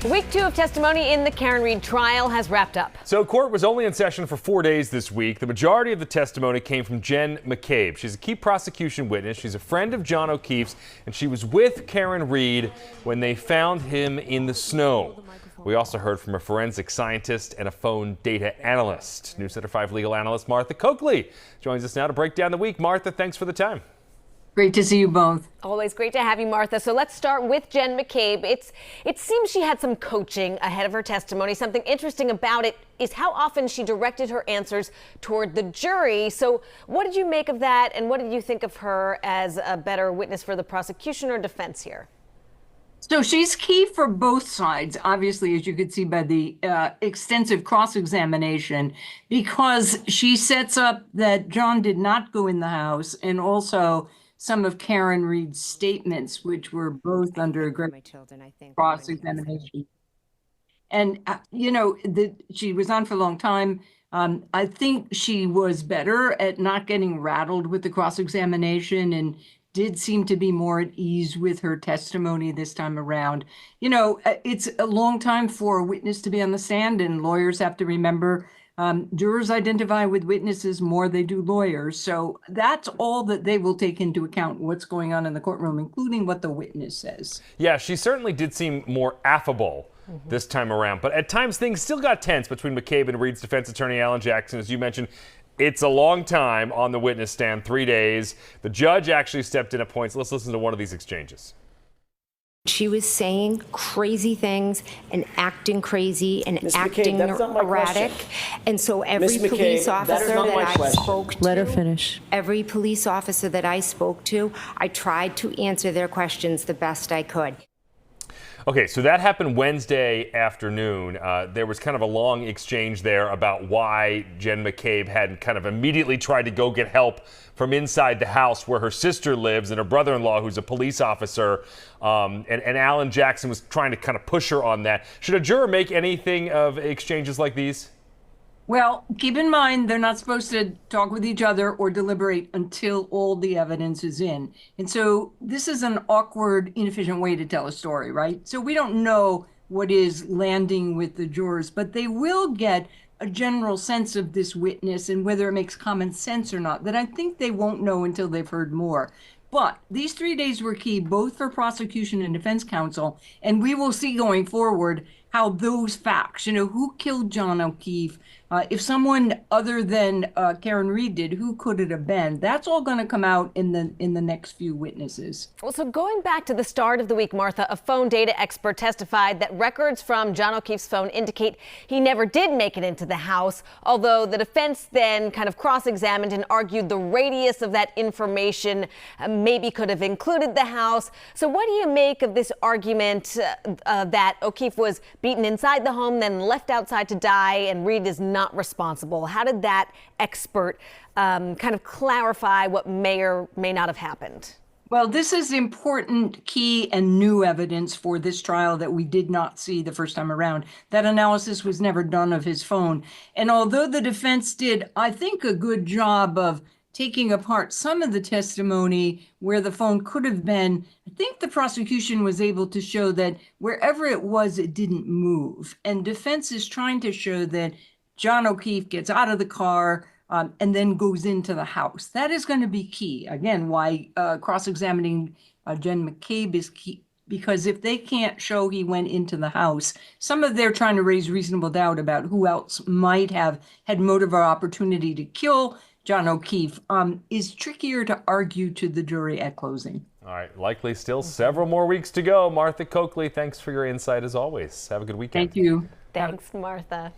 Week 2 of testimony in the Karen Read trial has wrapped up. So court was only in session for 4 days this week. The majority of the testimony came from Jen McCabe. She's a key prosecution witness. She's a friend of John O'Keefe's, and she was with Karen Read when they found him in the snow. We also heard from a forensic scientist and a phone data analyst. News Center 5 legal analyst Martha Coakley joins us now to break down the week. Martha, thanks for the time. Great to see you both. Always great to have you, Martha. So let's start with Jen McCabe. It seems she had some coaching ahead of her testimony. Something interesting about it is how often she directed her answers toward the jury. So what did you make of that, and what did you think of her as a better witness for the prosecution or defense here? So she's key for both sides, obviously, as you could see by the extensive cross-examination, because she sets up that John did not go in the house, and also some of Karen Read's statements, which were both under cross-examination. And, she was on for a long time. I think she was better at not getting rattled with the cross-examination and did seem to be more at ease with her testimony this time around. It's a long time for a witness to be on the stand, and lawyers have to remember jurors identify with witnesses more they do lawyers. So that's all that they will take into account, what's going on in the courtroom, including what the witness says. Yeah, she certainly did seem more affable this time around. But at times, things still got tense between McCabe and Read's defense attorney, Alan Jackson. As you mentioned, it's a long time on the witness stand, 3 days. The judge actually stepped in at points. Let's listen to one of these exchanges. She was saying crazy things and acting crazy and acting erratic. And so every police officer that I spoke to, let her finish. Every police officer that I spoke to, I tried to answer their questions the best I could. Okay, so that happened Wednesday afternoon. There was kind of a long exchange there about why Jen McCabe had kind of immediately tried to go get help from inside the house where her sister lives and her brother-in-law, who's a police officer. And Alan Jackson was trying to kind of push her on that. Should a juror make anything of exchanges like these? Well, keep in mind, they're not supposed to talk with each other or deliberate until all the evidence is in. And so this is an awkward, inefficient way to tell a story, right? So we don't know what is landing with the jurors, but they will get a general sense of this witness and whether it makes common sense or not, that I think they won't know until they've heard more. But these 3 days were key, both for prosecution and defense counsel, and we will see going forward how those facts, who killed John O'Keefe, if someone other than Karen Read did, who could it have been? That's all going to come out in the next few witnesses. Well, so going back to the start of the week, Martha, a phone data expert testified that records from John O'Keefe's phone indicate he never did make it into the house, although the defense then kind of cross-examined and argued the radius of that information maybe could have included the house. So what do you make of this argument that O'Keefe was beaten inside the home, then left outside to die, and Read is not responsible? How did that expert kind of clarify what may or may not have happened? Well, this is important, key, and new evidence for this trial that we did not see the first time around. That analysis was never done of his phone. And although the defense did, I think, a good job of taking apart some of the testimony where the phone could have been, I think the prosecution was able to show that wherever it was, it didn't move. And defense is trying to show that John O'Keefe gets out of the car and then goes into the house. That is going to be key. Again, why cross-examining Jen McCabe is key, because if they can't show he went into the house, some of they're trying to raise reasonable doubt about who else might have had motive or opportunity to kill John O'Keefe is trickier to argue to the jury at closing. All right, likely still several more weeks to go. Martha Coakley, thanks for your insight as always. Have a good weekend. Thank you. Thanks, Martha.